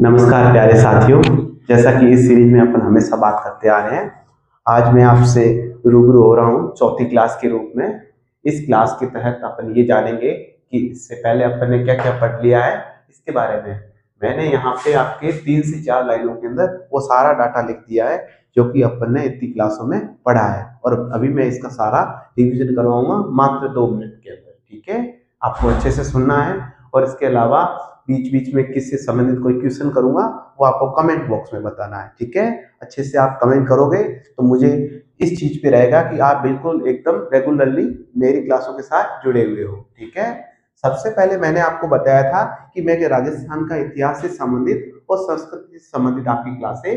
नमस्कार प्यारे साथियों। जैसा कि इस सीरीज में अपन हमेशा बात करते आ रहे हैं, आज मैं आपसे रूबरू हो रहा हूँ चौथी क्लास के रूप में। इस क्लास के तहत अपन ये जानेंगे कि इससे पहले अपन ने क्या क्या पढ़ लिया है इसके बारे में। मैंने यहाँ पे आपके 3 से 4 लाइनों के अंदर वो सारा डाटा लिख दिया है जो कि अपन ने इतनी क्लासों में पढ़ा है, और अभी मैं इसका सारा रिविजन करवाऊंगा मात्र 2 मिनट के अंदर। ठीक है, आपको अच्छे से सुनना है, और इसके अलावा बीच बीच में किससे संबंधित कोई क्वेश्चन करूंगा वो आपको कमेंट बॉक्स में बताना है। ठीक है, अच्छे से आप कमेंट करोगे तो मुझे इस चीज पे रहेगा कि आप बिल्कुल एकदम रेगुलरली मेरी क्लासों के साथ जुड़े हुए हो। ठीक है, सबसे पहले मैंने आपको बताया था कि मैं राजस्थान का इतिहास से संबंधित और संस्कृति से संबंधित आपकी क्लासें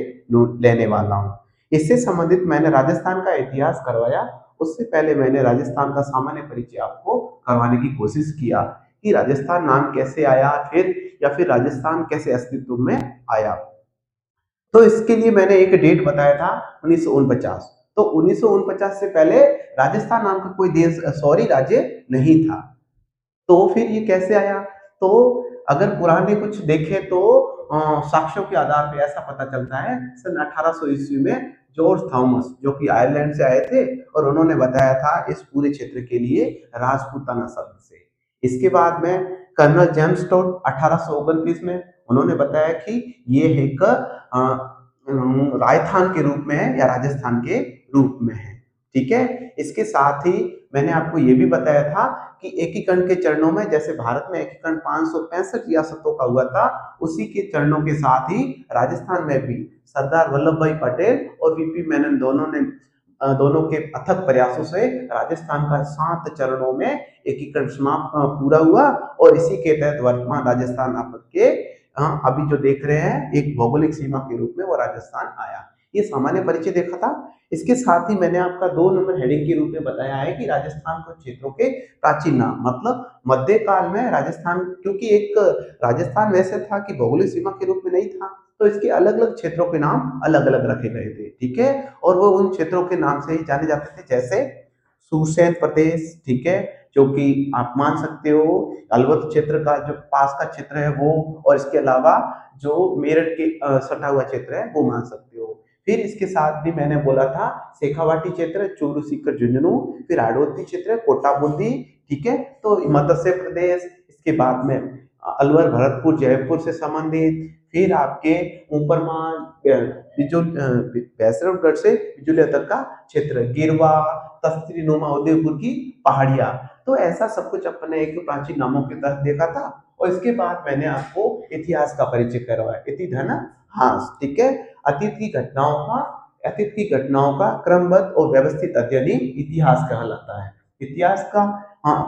लेने वाला हूँ। इससे संबंधित मैंने राजस्थान का इतिहास करवाया, उससे पहले मैंने राजस्थान का सामान्य परिचय आपको करवाने की कोशिश किया कि राजस्थान नाम कैसे आया, फिर राजस्थान कैसे अस्तित्व में आया। तो इसके लिए मैंने एक डेट बताया था 1949। तो 1949 से पहले राजस्थान नाम का कोई देश राज्य नहीं था। तो फिर ये कैसे आया? तो अगर पुराने कुछ देखें तो साक्ष्यों के आधार पे ऐसा पता चलता है सन 1800 ईस्वी में जॉर्ज थॉमस, जो कि आयरलैंड से आए थे, और उन्होंने बताया था इस पूरे क्षेत्र के लिए राजपूताना शब्द से। इसके बाद में कर्नल जेम्स टोड 1829 में उन्होंने बताया कि ये एक राजस्थान के रूप में है या राजस्थान के रूप में है। ठीक है, इसके साथ ही मैंने आपको ये भी बताया था कि एकीकरण के चरणों में, जैसे भारत में एकीकरण 565 रियासतों का हुआ था, उसी के चरणों के साथ ही राजस्थान में भी सरदार वल्लभ भाई पटेल और वीपी मेनन दोनों के अथक प्रयासों से राजस्थान का 7 चरणों में एकीकरण समाप्त पूरा हुआ, और इसी के तहत वर्तमान राजस्थान आपके अभी जो देख रहे हैं एक भौगोलिक सीमा के रूप में वो राजस्थान आया। ये सामान्य परिचय देखा था। इसके साथ ही मैंने आपका 2 नंबर हेडिंग के रूप में बताया है कि राजस्थान को क्षेत्रों के प्राचीन नाम, मतलब मध्यकाल में राजस्थान, क्योंकि एक राजस्थान वैसे था कि भौगोलिक सीमा के रूप में नहीं था, तो इसके अलग अलग क्षेत्रों के नाम अलग अलग रखे गए थे। ठीक है, और वो उन क्षेत्रों के नाम से ही जाने जाते थे, जैसे सुरसैन प्रदेश, ठीक है, जो कि आप मान सकते हो अलवर क्षेत्र का जो पास का क्षेत्र है वो, और इसके अलावा जो मेरठ के सटा हुआ क्षेत्र है वो मान सकते हो। फिर इसके साथ भी मैंने बोला था शेखावाटी क्षेत्र, चूरू सीकर झुंझुनू, फिर हाड़ौती क्षेत्र, कोटा बूंदी, ठीक है, तो मत्स्य प्रदेश, इसके बाद में अलवर भरतपुर जयपुर से संबंधित, फिर आपके ऊपरमान भैंसरागढ़ से बिजुलिया तक का क्षेत्र, गिरवा, तस्त्री नुमा उदयपुर की पहाड़ियां। तो ऐसा सब कुछ अपने एक प्राचीन नामों के तहत देखा था। और इसके बाद मैंने आपको इतिहास का परिचय करवाया, इति धन हास, ठीक है, अतीत की घटनाओं का क्रमबद्ध और व्यवस्थित अध्ययन ही इतिहास कहलाता है। इतिहास का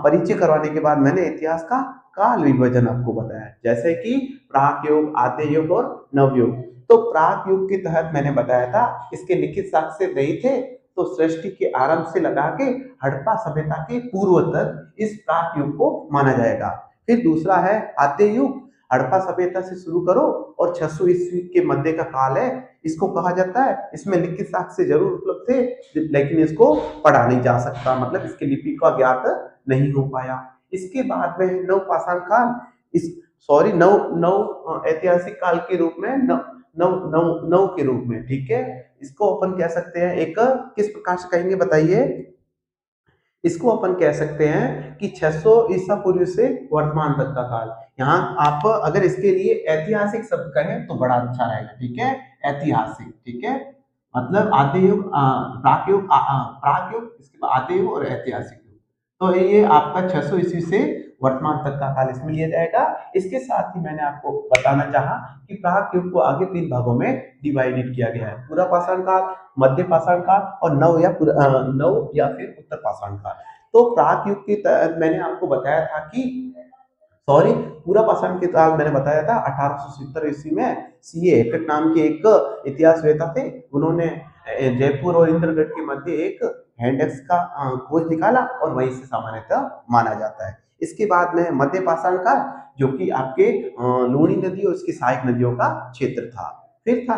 परिचय करवाने के बाद मैंने इतिहास का काल विभाजन आपको बताया, जैसे कि प्राक युग, आद्य युग और नवयुग। तो प्राक युग के तहत मैंने बताया था इसके लिखित साक्ष्य नहीं थे, तो सृष्टि के आरंभ से लगा के हड़प्पा सभ्यता के पूर्व तक इस प्राक युग को माना जाएगा। फिर दूसरा है आद्य युग, हड़प्पा सभ्यता से शुरू करो और 600 ईस्वी के मध्य का काल है, इसको कहा जाता है। इसमें लिखित साक्ष्य जरूर उपलब्ध थे, लेकिन इसको पढ़ा नहीं जा सकता, मतलब इसके लिपि का ज्ञात नहीं हो पाया। इसके बाद में नवपाषाण काल, इस सॉरी नव नव ऐतिहासिक काल के रूप में, नव नव नव नव के रूप में, ठीक है, इसको अपन कह सकते हैं एक, किस प्रकार से कहेंगे बताइए, इसको अपन कह सकते हैं कि 600 ईसा पूर्व से वर्तमान तक का काल। यहाँ आप अगर इसके लिए ऐतिहासिक शब्द कहें तो बड़ा अच्छा रहेगा, ठीक है, ऐतिहासिक, ठीक है, मतलब आद्य युग, प्राक युग, इसके बाद आद्य युग और ऐतिहासिक युग। तो ये आपका 600 ईस्वी से वर्तमान तक का काल इसमें लिया जाएगा। इसके साथ ही मैंने आपको बताना चाहा कि प्राक युग को आगे 3 भागों में डिवाइडेड किया गया है, पूरा पाषाण काल, मध्य पाषाण काल और नव या फिर उत्तर पाषाण काल। तो प्राक युग के तहत मैंने आपको बताया था कि सॉरी पूरा पाषाण के काल मैंने बताया था 1870 ईस्वी में सीए हैकेट नाम के एक इतिहासवेता थे, उन्होंने जयपुर और इंद्रगढ़ के मध्य एक हैंडेक्स का खोज निकाला, और वहीं से सामान्यतः माना जाता है। इसके बाद में मध्य पाषाण काल, जो कि आपके लूणी नदी और उसकी सहायक नदियों का क्षेत्र था। फिर था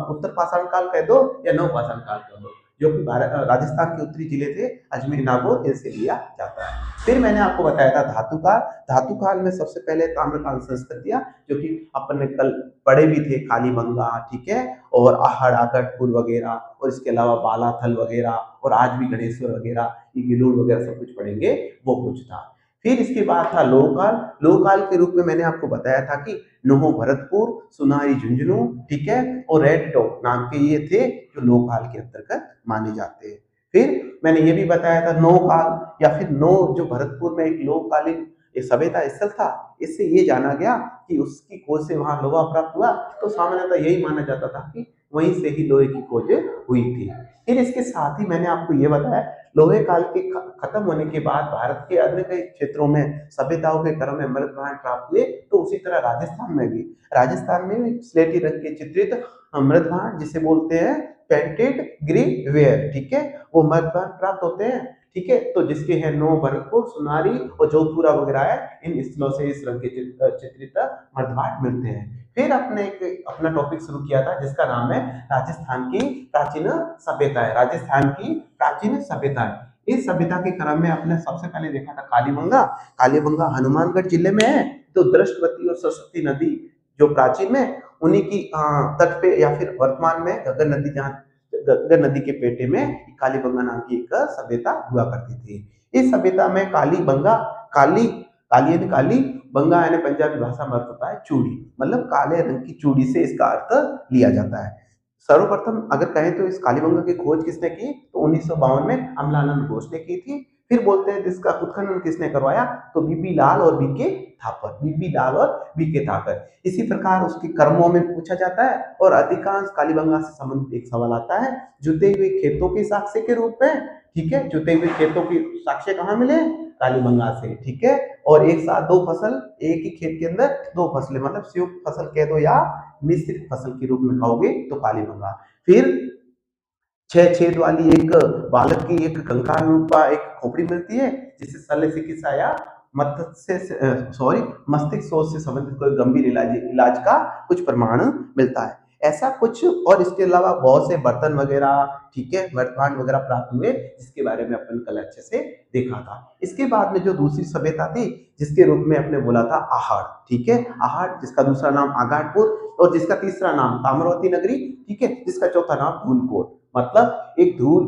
उत्तर पाषाण काल कह दो या नव पाषाण काल कह दो, जो कि राजस्थान के उत्तरी जिले थे अजमेर नागौर, इनसे लिया जाता है। फिर मैंने आपको बताया था धातु काल। धातु काल में सबसे पहले ताम्रकालीन संस्कृतियां, जो कि अपन ने कल पढ़े भी थे, कालीबंगा, ठीक है, और आहड़ आगटपुर वगैरह, और इसके अलावा बालाथल वगैरह, और आज भी गणेश्वर वगैरह, ये गिलोड वगैरह सब कुछ पढ़ेंगे, वो कुछ था। फिर इसके बाद था लोहकाल। लोहकाल के रूप में मैंने आपको बताया था कि नोहो भरतपुर, सुनारी झुंझुनू, ठीक है, और रेड टॉप नाम के ये थे जो लोहकाल के अंतर्गत माने जाते हैं। फिर मैंने ये भी बताया था नौकाल या फिर नौ, जो भरतपुर में एक लोहकालीन एक सभ्यता स्थल था, इससे ये जाना गया कि उसकी खोज से वहां लोहा प्राप्त हुआ, तो सामान्यतः यही माना जाता था कि वहीं से ही लोहे की खोज हुई थी। फिर इसके साथ ही मैंने आपको ये बताया, लोहे काल के खत्म होने के बाद भारत के अन्य कई क्षेत्रों में सभ्यताओं के क्रम में मृत भांड प्राप्त हुए, तो उसी तरह राजस्थान में भी स्लेटी रंग के चित्रित मृत भांड, जिसे बोलते हैं पेंटेड ग्रे वेयर, ठीक है, वो मृत भांड प्राप्त होते हैं, ठीक है। तो जिसके हैं नो भरतपुर, सुनारी और जोधपुरा वगैरह है, इन स्थलों से इस रंग के चित्रित मृत भांड मिलते हैं। फिर अपने एक अपना टॉपिक शुरू किया था जिसका नाम है राजस्थान की प्राचीन सभ्यताएं। राजस्थान की प्राचीन सभ्यताएं, इस सभ्यता के क्रम में आपने सबसे पहले देखा था कालीबंगा। कालीबंगा हनुमानगढ़ जिले में है। तो दृष्टवती और सरस्वती नदी जो प्राचीन में, उन्हीं की तट पे या फिर वर्तमान में घग्गर नदी, जहाँ घग्गर नदी के पेटे में कालीबंगा नाम की एक सभ्यता हुआ करती थी। इस सभ्यता में कालीबंगा, काली काली यानी काली, बंगा यानी पंजाबी भाषा में अर्थ होता है चूड़ी, मतलब काले रंग की चूड़ी से इसका अर्थ लिया जाता है। सर्वप्रथम अगर कहें तो इस कालीबंगा की खोज किसने की, तो 1952 में अमलानंद घोष ने की थी। फिर बोलते हैं इसका उत्खनन किसने करवाया, तो बीबी लाल और बीके थापर, बीबी लाल और बीके थापर। इसी प्रकार उसके कर्मों में पूछा जाता है, और अधिकांश कालीबंगा से संबंधित एक सवाल आता है, जुते हुए खेतों के साक्ष्य के रूप में, ठीक है, जुते हुए खेतों की साक्ष्य कहाँ मिले, कालीबंगा से, ठीक है। और एक साथ दो फसल, एक ही खेत के अंदर दो फसलें, मतलब संयुक्त फसल कह दो या मिश्रित फसल के रूप में कहोगे तो कालीबंगा। फिर 6 छेद वाली एक बालक की एक कंकाल रूपा एक खोपड़ी मिलती है, जिससे शल्य चिकित्सा या मस्तिष्क शोथ से संबंधित कोई गंभीर इलाज का कुछ प्रमाण मिलता है, ऐसा कुछ। और इसके अलावा बहुत से बर्तन वगैरह, ठीक है, मृतभांड वगैरह प्राप्त हुए, जिसके बारे में अपन कल अच्छे से देखा था। इसके बाद में जो दूसरी सभ्यता थी, जिसके रूप में अपने बोला था आहड़, ठीक है, आहड़, जिसका दूसरा नाम आगाटपुर, और जिसका तीसरा नाम ताम्रवती नगरी, ठीक है, जिसका चौथा नाम धूलकोट। मतलब एक धूल,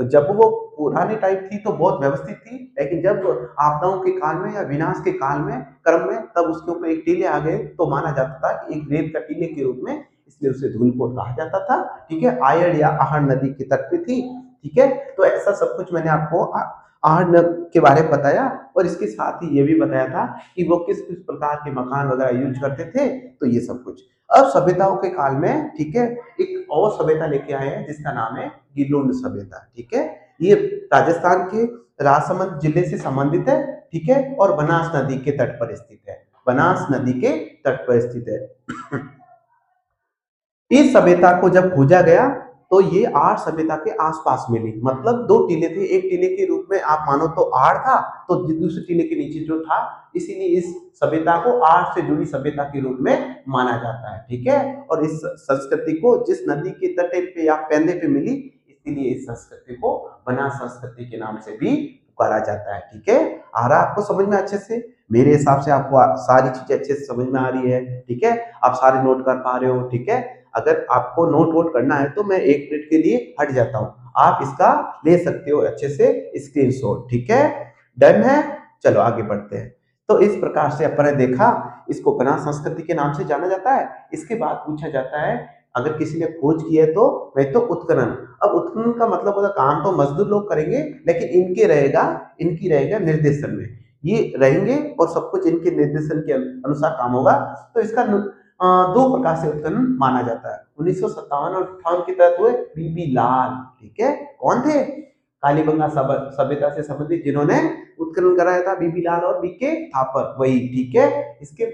जब वो पुराने टाइप थी तो बहुत व्यवस्थित थी, लेकिन जब आपदाओं के काल में या विनाश के काल में क्रम में, तब उसके ऊपर एक टीले आ गए, तो माना जाता था कि एक रेत का टीले के रूप में, इसलिए उसे धूलकोट कहा जाता था, ठीक है। आयड़ या आहड़ नदी के तट पे थी, ठीक है। तो ऐसा सब कुछ मैंने आपको आहड़ के बारे में बताया, और इसके साथ ही ये भी बताया था कि वो किस किस प्रकार के मकान वगैरह यूज करते थे, तो ये सब कुछ। अब सभ्यताओं के काल में, ठीक है, एक और सभ्यता लेके आए हैं जिसका नाम है गिलोंड सभ्यता, ठीक है। ये राजस्थान के राजसमंद जिले से संबंधित है, ठीक है, और बनास नदी के तट पर स्थित है, बनास नदी के तट पर स्थित है। इस सभ्यता को जब खोजा गया, तो ये आड़ सभ्यता के आसपास मिली, मतलब दो टीले थे, एक टीले के रूप में आप मानो तो आड़ था, तो दूसरे टीले के नीचे जो था, इसीलिए इस सभ्यता को आड़ से जुड़ी सभ्यता के रूप में माना जाता है, ठीक है। और इस संस्कृति को जिस नदी के तटे पे या पेंदे पे मिली, इसीलिए इस संस्कृति को बनास संस्कृति के नाम से भी पुकारा जाता है, ठीक है। आ रहा आपको समझ में अच्छे से? मेरे हिसाब से आपको सारी चीजें अच्छे से समझ में आ रही है, ठीक है, आप सारे नोट कर पा रहे हो, ठीक है। अगर आपको नोट वोट करना है तो मैं 1 मिनट के लिए हट जाता हूँ, आप इसका ले सकते हो अच्छे से स्क्रीनशॉट, ठीक है। डन है, चलो आगे बढ़ते हैं। तो इस प्रकार से अपन ने देखा, इसको बनास संस्कृति के नाम से जाना जाता है। इसके बाद पूछा जाता है, अगर किसी ने खोज की है तो वह तो उत्खनन। अब उत्खनन का मतलब होता है काम तो मजदूर लोग करेंगे, लेकिन इनकी रहेगा निर्देशन में, ये रहेंगे और सब कुछ इनके निर्देशन के अनुसार काम होगा। तो इसका दो प्रकार से उत्खनन माना जाता है। 1957 और 58 के तहत हुए बीबी लाल, ठीक है, कौन थे, कालीबंगा सभ्यता से संबंधित जिन्होंने उत्खनन कराया था, बीबी लाल और बीके थापर, वही, ठीक है। इसके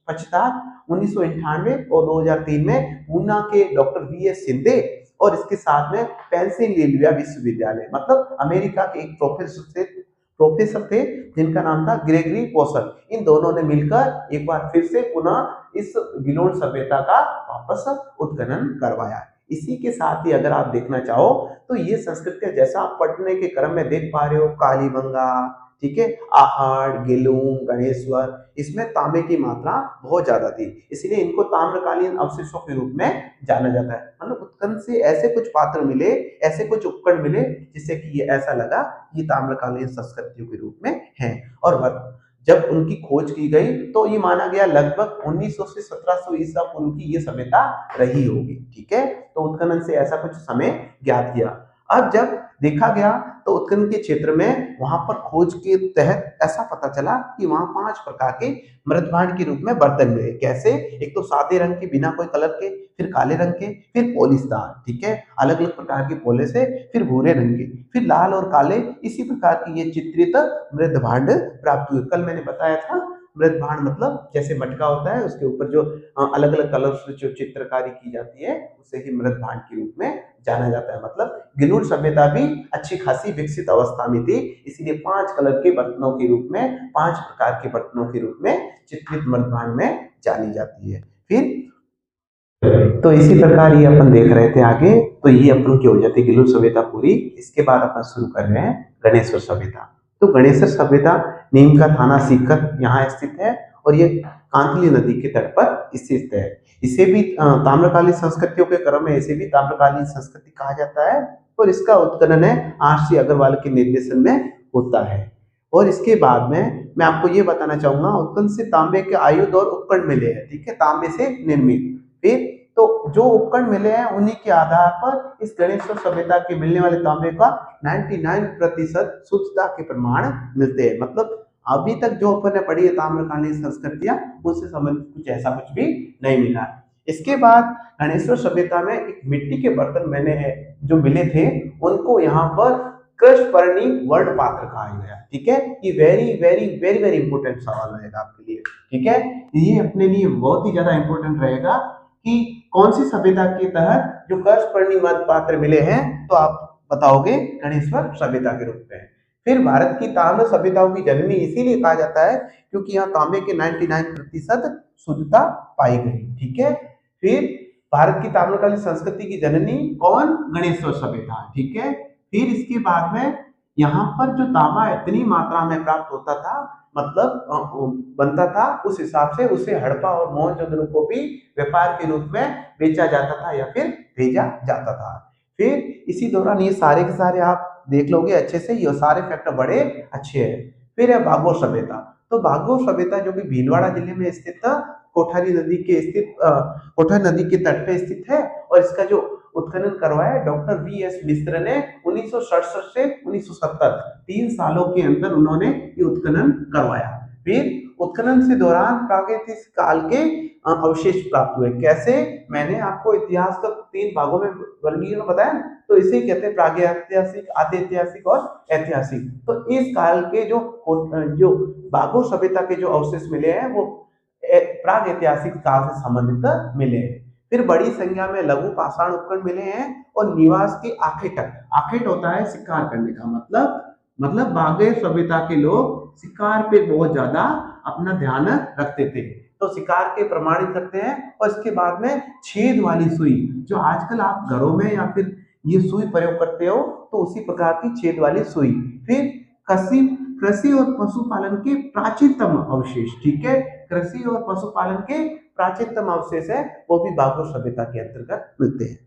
पश्चात 1998 और 2003 में ऊना के डॉक्टर वीएस शिंदे, और इसके साथ में पेंसिल्वेनिया विश्वविद्यालय, मतलब अमेरिका के एक प्रोफेसर थे जिनका नाम था ग्रेगरी पोसल, इन दोनों ने मिलकर एक बार फिर से पुनः इस गिलोंड सभ्यता का वापस उत्खनन करवाया। इसी के साथ ही अगर आप देखना चाहो तो ये संस्कृतियां जैसा आप पढ़ने के क्रम में देख पा रहे हो, कालीबंगा, ठीक है, आहड़, गेलूं, गणेश्वर, इसमें तांबे की मात्रा बहुत ज्यादा थी, इसलिए इनको ताम्रकालीन अवशेषों के रूप में जाना जाता है। मतलब उत्खनन से ऐसे कुछ पात्र मिले, ऐसे कुछ उपकरण मिले जिससे कि ये ऐसा लगा ये ताम्रकालीन संस्कृतियों के रूप में है। और जब उनकी खोज की गई तो ये माना गया लगभग 1900 से 1700 ईसा पूर्व की ये सभ्यता रही होगी, ठीक है। तो उत्खनन से ऐसा कुछ समय ज्ञात किया। अब जब देखा गया तो उत्खनन के क्षेत्र में वहां पर खोज के तहत ऐसा पता चला कि वहां 5 प्रकार के मृदभांड के रूप में बर्तन मिले। कैसे? एक तो सादे रंग के बिना कोई कलर के, फिर काले रंग के, फिर पॉलिशदार, ठीक है, अलग अलग प्रकार के पोले से, फिर भूरे रंग के, फिर लाल और काले, इसी प्रकार की ये चित्रित मृदभांड प्राप्त हुए। कल मैंने बताया था मृदभांड मतलब जैसे मटका होता है उसके ऊपर जो अलग अलग कलर से जो चित्रकारी की जाती है उसे ही मृदभांड के रूप में जाना जाता है। मतलब गिलूर सभ्यता भी अच्छी खासी विकसित अवस्था में थी, इसीलिए 5 कलर के बर्तनों के रूप में, 5 प्रकार के बर्तनों के रूप में चित्रित मृदभांड में जानी जाती है। फिर तो इसी प्रकार ये अपन देख रहे थे आगे, तो ये अपन की हो जाती है गिलूर सभ्यता पूरी। इसके बाद अपन शुरू कर रहे हैं गणेश्वर सभ्यता। तो गणेश्वर सभ्यता नीम का थाना सीकर यहाँ स्थित है और ये कांतली नदी के तट पर स्थित है। इसे भी ताम्रकालीन संस्कृतियों के क्रम में इसे भी ताम्रकालीन संस्कृति कहा जाता है और इसका उत्खनन है आर.सी. अग्रवाल के निर्देशन में होता है। और इसके बाद में मैं आपको ये बताना चाहूंगा उत्खनन से तांबे के आयुध और उपकरण मिले हैं, ठीक है, तांबे से निर्मित। फिर तो जो उपकरण मिले हैं उन्हीं के आधार पर इस गणेश्वर सभ्यता के मिलने वाले तांबे का 99% शुद्धता के प्रमाण मिलते हैं। मतलब अभी तक जो अपन ने पढ़ी है ताम्रकालीन संस्कृतियां उससे संबंधित कुछ ऐसा कुछ भी नहीं मिला। इसके बाद गणेश्वर सभ्यता में एक मिट्टी के बर्तन मैंने जो मिले थे उनको यहाँ पर कृष्णपर्णी वर्ण पात्र कहा गया, ठीक है। ये very very very very important सवाल रहेगा आपके लिए, ठीक है। ये अपने लिए बहुत ही ज्यादा इंपॉर्टेंट रहेगा कि कौन सी सभ्यता के तहत जो कृष्णपर्णी वर्ण पात्र मिले हैं, तो आप बताओगे गणेश्वर सभ्यता के रूप में। फिर भारत की ताम्र सभ्यताओं की जननी इसीलिए कहा जाता है क्योंकि यहाँ तांबे के 99% शुद्धता पाई गई, ठीक है। फिर भारत की ताम्रकालीन संस्कृति की जननी कौन? गणेश्वर सभ्यता, ठीक है। फिर इसके बाद में यहाँ पर जो तांबा इतनी मात्रा में प्राप्त होता था, मतलब बनता था, उस हिसाब से उसे हड़प्पा और मोहनजोदड़ो को भी व्यापार के रूप में बेचा जाता था या फिर भेजा जाता था। फिर इसी दौरान ये सारे के सारे आप देख लोगे अच्छे से, ये सारे फैक्टर बड़े अच्छे हैं। फिर है भागोर सभ्यता। तो भागोर सभ्यता जो कि भीलवाड़ा जिले में स्थित था, कोठारी नदी के तट पे स्थित है और इसका जो उत्खनन करवाया डॉक्टर वी.एस. मिश्र ने 1967 से 1970 3 सालों के अंदर उन्होंने ये उत्खनन करवाया। फिर उत्खनन से दौरान प्रागैतिहासिक काल के अवशेष प्राप्त हुए। कैसे? मैंने आपको इतिहास का 3 भागों में वर्गीकरण बताया ना, तो इसे कहते हैं प्रागैतिहासिक, आद्यैतिहासिक और ऐतिहासिक। तो इस काल के जो भागोर सभ्यता के जो अवशेष मिले हैं वो प्रागैतिहासिक काल से संबंधित मिले हैं। फिर बड़ी संख्या में लघु पाषाण उपकरण मिले हैं और निवास के आखेट होता है शिकार करने का मतलब भागोर सभ्यता के लोग शिकार पे बहुत ज्यादा अपना ध्यान रखते थे, तो शिकार के प्रमाणित करते हैं। और इसके बाद में छेद वाली सुई, जो आजकल आप घरों में या फिर ये सुई प्रयोग करते हो, तो उसी प्रकार की छेद वाली सुई। फिर कृषि और पशुपालन के प्राचीनतम अवशेष, ठीक है, कृषि और पशुपालन के प्राचीनतम अवशेष है वो भी भागोर सभ्यता के अंतर्गत मिलते हैं।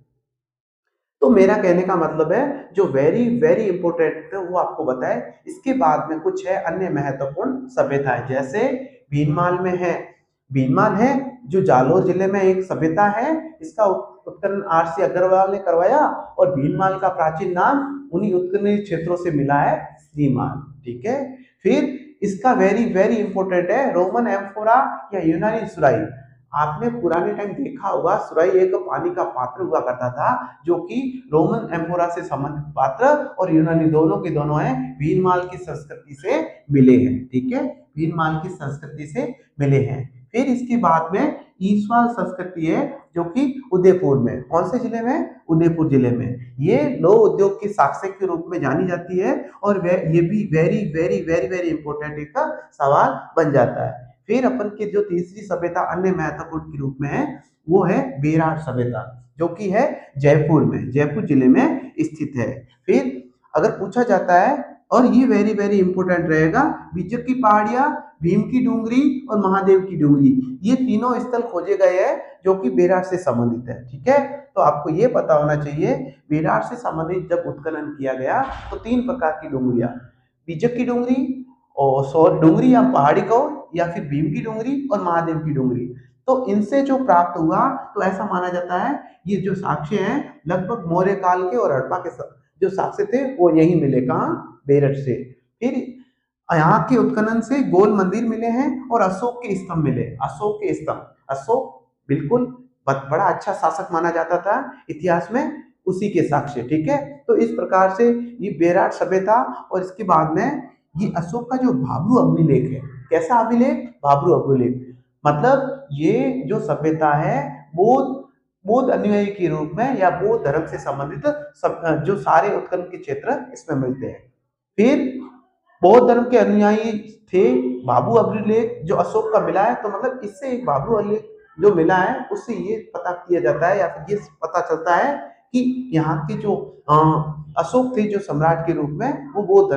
तो मेरा कहने का मतलब है जो वेरी वेरी इंपॉर्टेंट है वो आपको बताए। इसके बाद में कुछ है अन्य महत्वपूर्ण सभ्यताएं, जैसे भीनमाल में है, भीनमाल है जो जालोर जिले में एक सभ्यता है, इसका उत्खनन आर.सी. अग्रवाल ने करवाया और भीनमाल का प्राचीन नाम उन्हीं उत्खनन क्षेत्रों से मिला है श्रीमाल, ठीक है। फिर इसका वेरी वेरी इंपॉर्टेंट है रोमन एम्फोरा या यूनानी सुराही। आपने पुराने टाइम देखा होगा सुराही एक पानी का पात्र हुआ करता था जो कि रोमन एम्फोरा से संबंधित पात्र और यूनानी दोनों के दोनों हैं, भीनमाल की संस्कृति से मिले हैं, ठीक है, भीनमाल की संस्कृति से मिले हैं। फिर इसके बाद में ईसवाल संस्कृति है जो कि उदयपुर में, कौन से जिले में? उदयपुर जिले में। ये लौह उद्योग की साक्ष्य के रूप में जानी जाती है और ये भी very very very very important एक सवाल बन जाता है। फिर अपन की जो तीसरी सभ्यता अन्य महत्वपूर्ण के रूप में है वो है बेरार सभ्यता, जो कि है जयपुर में, जयपुर जिले में स्थित है। फिर अगर पूछा जाता है, और ये वेरी वेरी इंपॉर्टेंट रहेगा, बिज्जू की पहाड़ियां, भीम की डूंगरी और महादेव की डूंगरी, ये तीनों स्थल खोजे गए हैं जो कि बेरार से संबंधित है। ठीक है, तो आपको ये पता होना चाहिए बेरार से संबंधित जब उत्खनन किया गया तो 3 प्रकार की डूंगरियां, बिज्जू की डूंगरी और सौर डूंगरी या पहाड़ी को, या फिर भीम की डूंगरी और महादेव की डूंगरी। तो इनसे जो प्राप्त हुआ तो ऐसा माना जाता है ये जो साक्ष्य हैं लगभग मौर्य काल के और हड़प्पा के जो साक्ष्य थे वो यही मिले, कहाँ, बेरठ से। फिर यहाँ के उत्खनन से गोल मंदिर मिले हैं और अशोक के स्तंभ मिले, अशोक के स्तंभ, अशोक बिल्कुल बड़ा अच्छा शासक माना जाता था इतिहास में, उसी के साक्ष्य। ठीक है, तो इस प्रकार से ये बेरार सभ्यता, और इसके बाद में ये अशोक का जो भाब्रू अभिलेख है, कैसा अभिलेख, भाब्रू अभिलेख, मतलब ये जो सभ्यता है बौद्ध बौद्ध अनुयायी के रूप में या बौद्ध धर्म से संबंधित सब जो सारे उत्खनन के क्षेत्र इसमें मिलते हैं। फिर बौद्ध धर्म के अनुयायी थे, भाब्रू अभिलेख जो अशोक का मिला है, तो मतलब इससे एक भाब्रू अभिलेख जो मिला है उससे ये पता किया जाता है या फिर ये पता चलता है कि यहाँ के जो अशोक थे जो सम्राट के रूप में, वो बौद्ध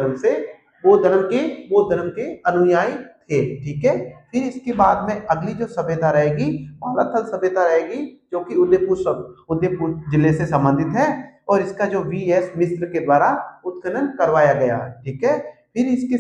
धर्म के अनुयायी थे। ठीक है, फिर इसके बाद में अगली जो सभ्यता रहेगी बालाथल सभ्यता रहेगी, जो कि उदयपुर जिले से संबंधित है, और इसका जो वी.एस. मिश्र के द्वारा उत्खनन करवाया गया। ठीक है, फिर इसके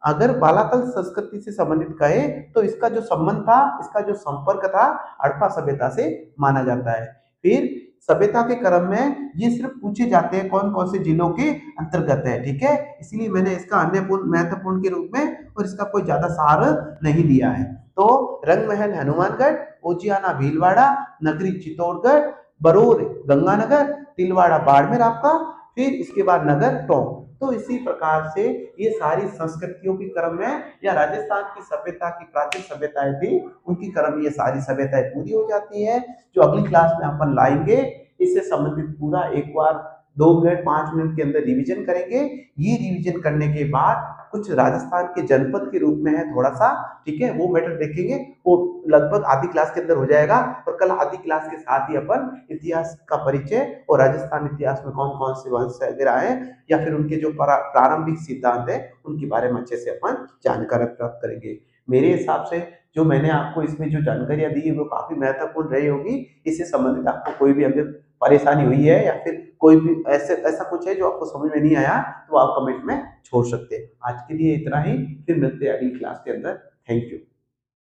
अगर बालाथल संस्कृति से संबंधित कहे तो इसका जो संबंध था, इसका जो संपर्क था हड़प्पा सभ्यता से माना जाता है। फिर सभ्यता के क्रम में ये सिर्फ पूछे जाते हैं कौन कौन से जिलों के अंतर्गत है। ठीक है, इसलिए मैंने इसका अन्य महत्वपूर्ण के रूप में और इसका कोई ज्यादा सार नहीं दिया है। तो रंगमहल हनुमानगढ़, ओजियाना भीलवाड़ा, नगरी चित्तौड़गढ़, बरूर गंगानगर, तिलवाड़ा बाड़मेर आपका, फिर इसके बाद नगर टोंक। तो इसी प्रकार से ये सारी संस्कृतियों की क्रम में या राजस्थान की सभ्यता की प्राचीन सभ्यताएं थी उनकी क्रम में ये सारी सभ्यताएं पूरी हो जाती है, जो अगली क्लास में अपन लाएंगे। इससे संबंधित पूरा एक बार 2 मिनट 5 मिनट के अंदर रिवीजन करेंगे। ये रिवीजन करने के बाद कुछ राजस्थान के जनपद के रूप में है थोड़ा सा, ठीक है, वो मैटर देखेंगे, वो लगभग आधी क्लास के अंदर हो जाएगा। और कल आधी क्लास के साथ ही अपन इतिहास का परिचय और राजस्थान इतिहास में कौन कौन से वंश वगैरह है या फिर उनके जो प्रारंभिक सिद्धांत है उनके बारे में अच्छे से अपन जानकारी प्राप्त करेंगे। मेरे हिसाब से जो मैंने आपको इसमें जो जानकारियां दी है वो काफी महत्वपूर्ण रही होगी। इससे संबंधित आपको कोई भी अगर परेशानी हुई है या फिर कोई भी ऐसा कुछ है जो आपको समझ में नहीं आया तो आप कमेंट में छोड़ सकते हैं। आज के लिए इतना ही, फिर मिलते हैं अगली क्लास के अंदर। Thank you.